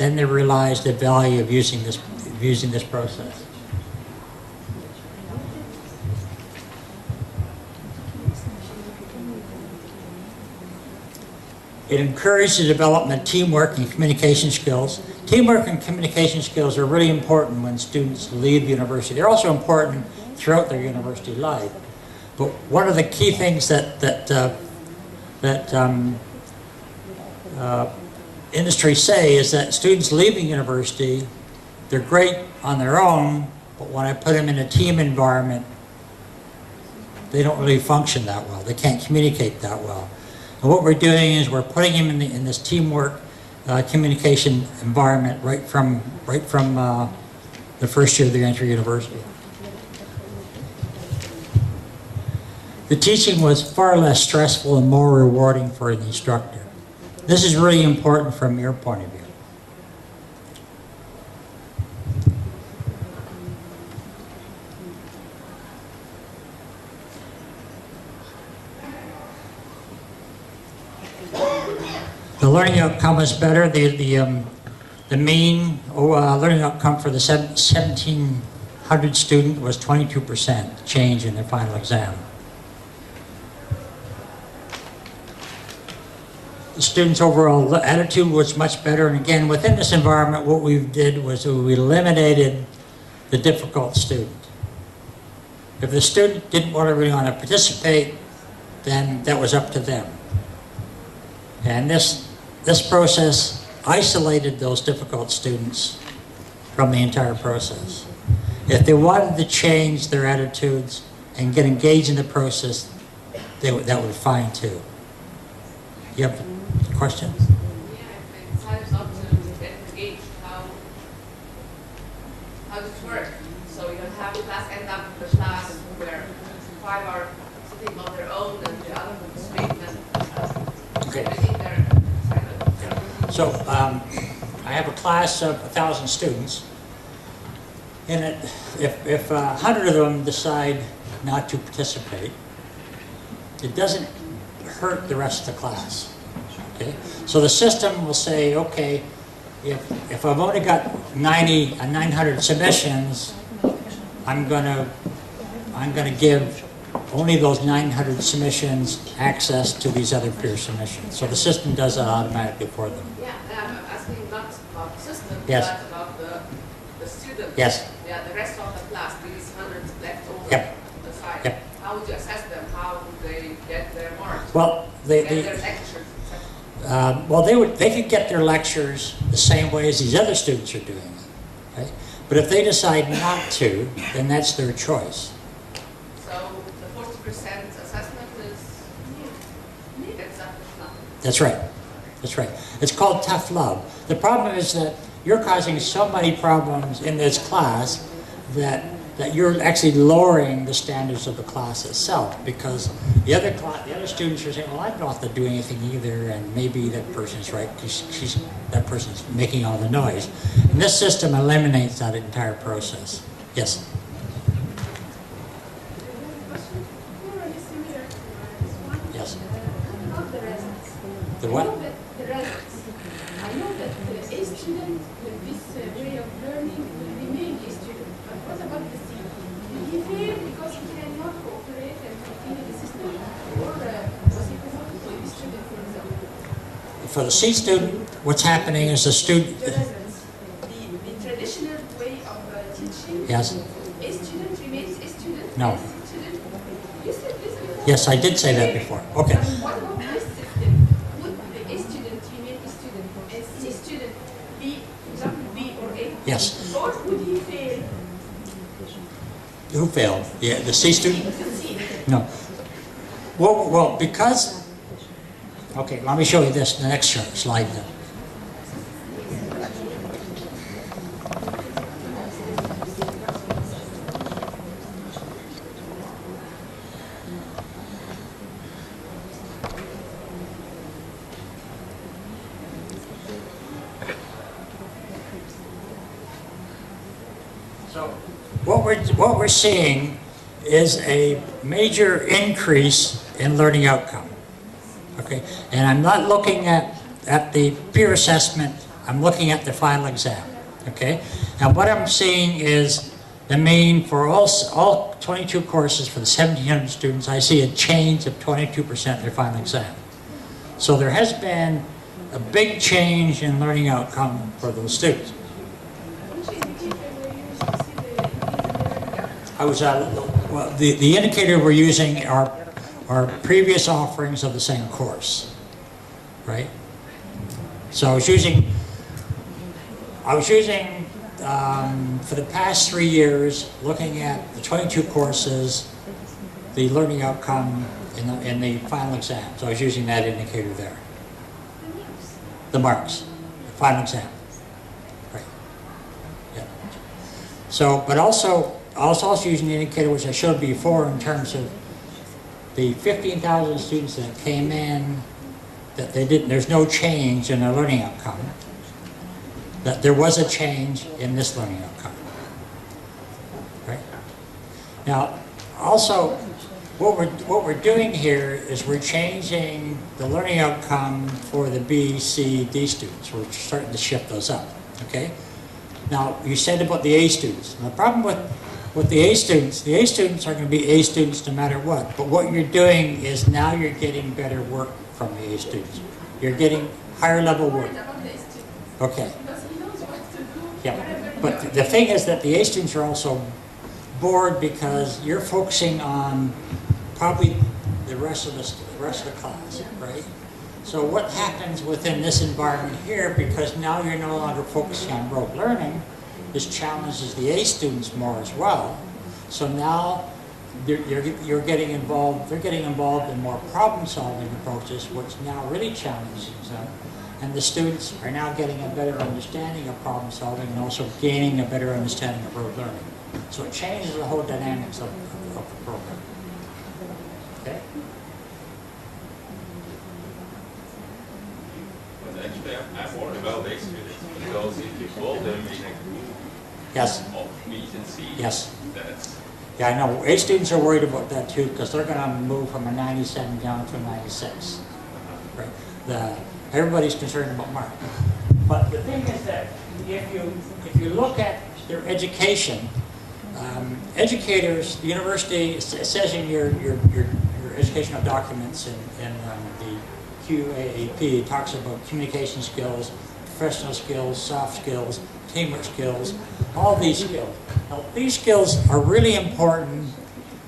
then they realize the value of using this process. It encourages the development of teamwork and communication skills. Teamwork and communication skills are really important when students leave university. They're also important throughout their university life. But one of the key things that industry say is that students leaving university, they're great on their own, but when I put them in a team environment, they don't really function that well. They can't communicate that well. And what we're doing is we're putting them in this teamwork communication environment right from the first year they enter university. The teaching was far less stressful and more rewarding for the instructor. This is really important from your point of view. The learning outcome is better. The mean learning outcome for the 1,700 student was 22% change in their final exam. The students' overall attitude was much better, and again, within this environment, what we did was we eliminated the difficult student. If the student didn't really want to participate, then that was up to them. And this process isolated those difficult students from the entire process. If they wanted to change their attitudes and get engaged in the process, that would be fine too. You have a question? Yeah, if they decide not to get engaged, how does it work? So you don't have the class end up with the class where 5 are sitting on their own and the other would speak and Okay. everything there. So I have a class of 1,000 students, and if 100 of them decide not to participate, it doesn't hurt the rest of the class. Okay, so the system will say, okay, if I've only got 900 submissions, I'm gonna give only those 900 submissions access to these other peer submissions. So the system does that automatically for them. Yeah, I'm asking not about the system, Yes. but about the students. Yes. Yeah, the rest of the class, these 100 left over Yep. on the side. Yep. How would you assess them? How would they get their marks? Well, Get their lectures, etc. well, they could get their lectures the same way as these other students are doing it, right? But if they decide not to, then that's their choice. So the 40% assessment is exactly nothing. That's right. That's right. It's called tough love. The problem is that you're causing so many problems in this class that you're actually lowering the standards of the class itself, because the other students are saying, well, I don't have to do anything either, and maybe that person's right because that person's making all the noise. And this system eliminates that entire process. Yes? Yes. The what? The results. I know that a student with this way of learning will remain a student. But what about the C? Will he fail because he cannot cooperate and continue the system? Or was he promoted to a student, for example? For the C student, what's happening is the student... The results. The traditional way of teaching. Yes? A student remains a student. No. A student. You said this before. Yes, I did say that before. Okay. What about this system? Would a student remain a student? A C student be, for example, B or A? Yes. Or would he fail? Who failed? Yeah, the C student? The C. No. Well, because... Okay, let me show you this, the next slide then. So what we're seeing is a major increase in learning outcome. Okay, and I'm not looking at the peer assessment I'm looking at the final exam, okay? And what I'm seeing is the mean for all 22 courses for the 1,700 students, I see a change of 22% in their final exam. So there has been a big change in learning outcome for those students. Well, the indicator we're using are previous offerings of the same course, right? So I was using for the past 3 years, looking at the 22 courses, the learning outcome in the final exam. So I was using that indicator there. The marks, the final exam, right? Yeah. So, but also, I was also using the indicator which I showed before in terms of the 15,000 students that came in, that there's no change in their learning outcome, that there was a change in this learning outcome, right? Now, also, what we're doing here is we're changing the learning outcome for the B, C, D students. We're starting to shift those up, okay? Now, you said about the A students. Now, the problem with the A students are going to be A students no matter what. But what you're doing is now you're getting better work from the A students. You're getting higher level work. Okay. Yeah. But the thing is that the A students are also bored because you're focusing on probably the rest of the class, right? So what happens within this environment here, because now you're no longer focusing on rote learning, this challenges the A students more as well. So now you're getting involved, they're getting involved in more problem-solving approaches, which now really challenges them. And the students are now getting a better understanding of problem-solving and also gaining a better understanding of rote learning. So it changes the whole dynamics of the program. Okay? But actually, I'm worried about these students because if you pull them in a group Yes. of B and C, Yes. that's Yeah, I know. A students are worried about that too because they're going to move from a 97 down to a 96. Right? Everybody's concerned about mark. But the thing is that if you look at their education, educators, the university, it says in your educational documents in the QAAP, it talks about communication skills, professional skills, soft skills, teamwork skills, all these skills. Now, these skills are really important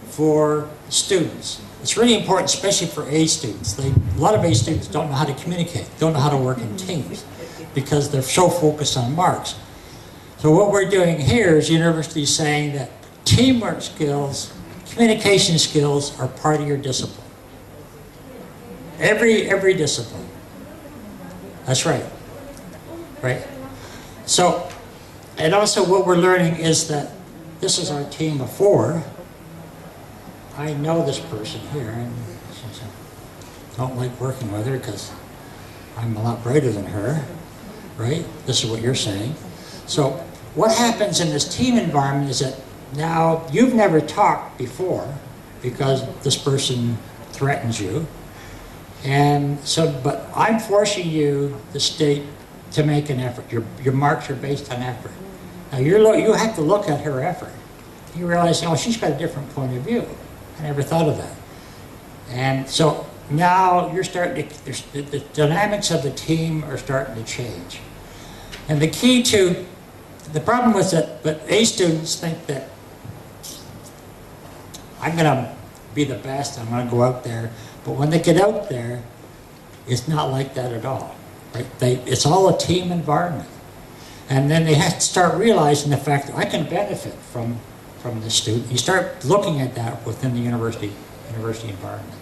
for students. It's really important, especially for A students. A lot of A students don't know how to communicate, don't know how to work in teams, because they're so focused on marks. So what we're doing here is the university is saying that teamwork skills, communication skills are part of your discipline. Every discipline. That's right. Right? So, and also what we're learning is that this is our team of 4. I know this person here, and I don't like working with her because I'm a lot brighter than her, right? This is what you're saying. So what happens in this team environment is that now you've never talked before because this person threatens you. And so, but I'm forcing you, the state, to make an effort. Your marks are based on effort. Now you have to look at her effort. You realize, oh, she's got a different point of view. I never thought of that. And so now you're starting to, the dynamics of the team are starting to change. And the key to, the problem was that, but A students think that I'm going to be the best, I'm going to go out there. But when they get out there, it's not like that at all. Right? It's all a team environment. And then they have to start realizing the fact that I can benefit from the student. You start looking at that within the university environment.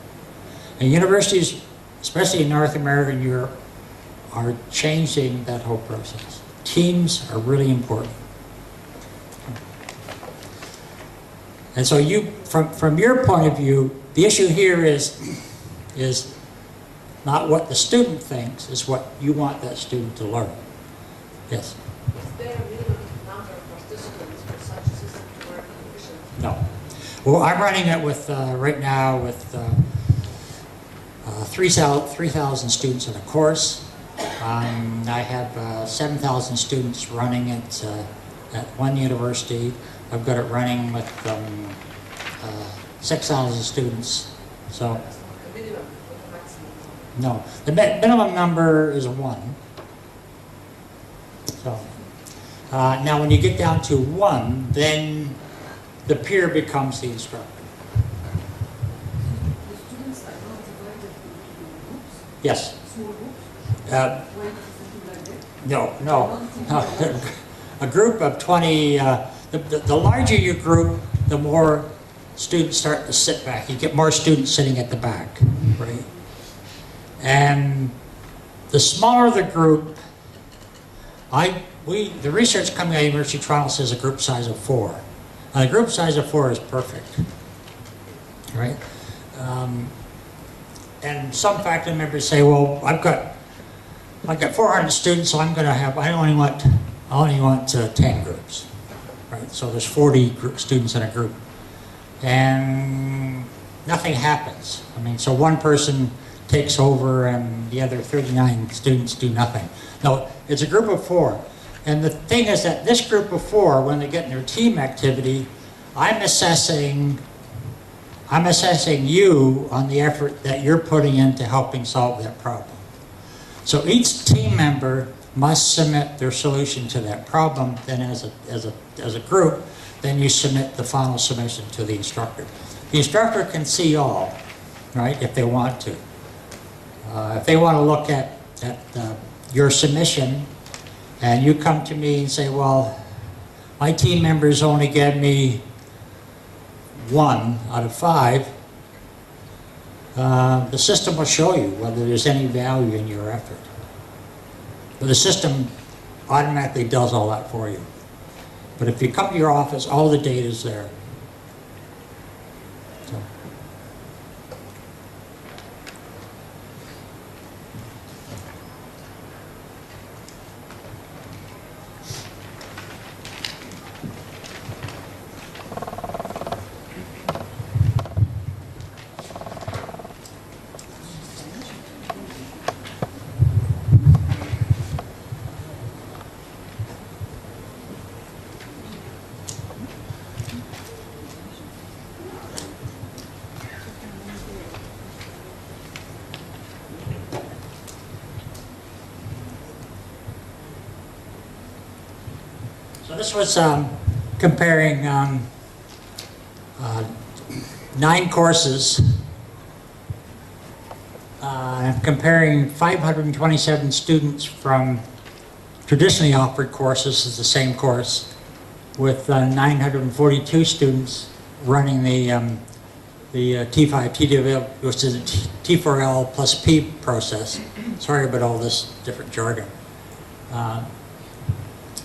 And universities, especially in North America and Europe, are changing that whole process. Teams are really important. And so you, from your point of view, the issue here is not what the student thinks, is what you want that student to learn. Yes? Is there a minimum number of participants for such a system to work efficiently? No. Well, I'm running it with, right now, with 3,000 students in a course. I have 7,000 students running it at one university. I've got it running with 6,000 students. So, The minimum, or the maximum. no, the minimum number is 1. So, now when you get down to 1, then the peer becomes the instructor. The students are not divided into groups, Yes. small groups, Uh, 20, something like that. no. A group of 20, the larger your group, the more students start to sit back. You get more students sitting at the back, right? And the smaller the group, the research coming out of University of Toronto says a group size of 4. Now, the group size of 4 is perfect, right? And some faculty members say, well, I've got 400 students, so I only want 10 groups, right? So there's 40 students in a group, and nothing happens. I mean, so one person takes over, and the other 39 students do nothing. No, it's a group of 4, and the thing is that this group of 4, when they get in their team activity, I'm assessing you on the effort that you're putting into helping solve that problem. So each team member must submit their solution to that problem. Then as a group, then you submit the final submission to the instructor. The instructor can see all, right, if they want to. If they want to look at your submission, and you come to me and say, well, my team members only gave me 1 out of 5, the system will show you whether there's any value in your effort. But the system automatically does all that for you. But if you come to your office, all the data is there. So. So this was comparing 9 courses, comparing 527 students from traditionally offered courses as the same course, with 942 students running the T5, T2L, which is a T4L plus P process. Sorry about all this different jargon.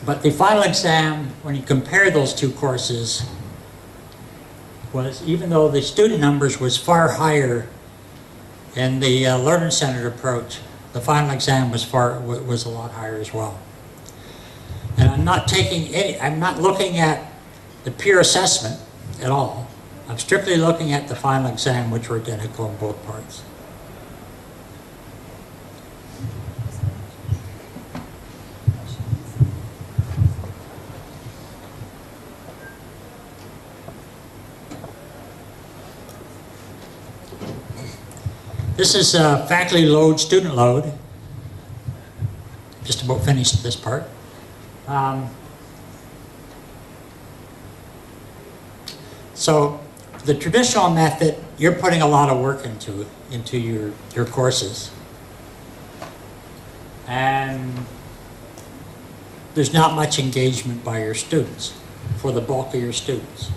But the final exam, when you compare those 2 courses, was, even though the student numbers was far higher in the learner-centered approach, the final exam was a lot higher as well. And I'm not looking at the peer assessment at all. I'm strictly looking at the final exam, which were identical in both parts. This is faculty load, student load. Just about finished this part. So the traditional method, you're putting a lot of work into your courses. And there's not much engagement by your students, for the bulk of your students.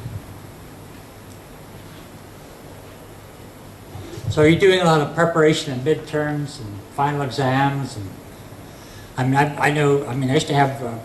So you're doing a lot of preparation and midterms and final exams, and I used to have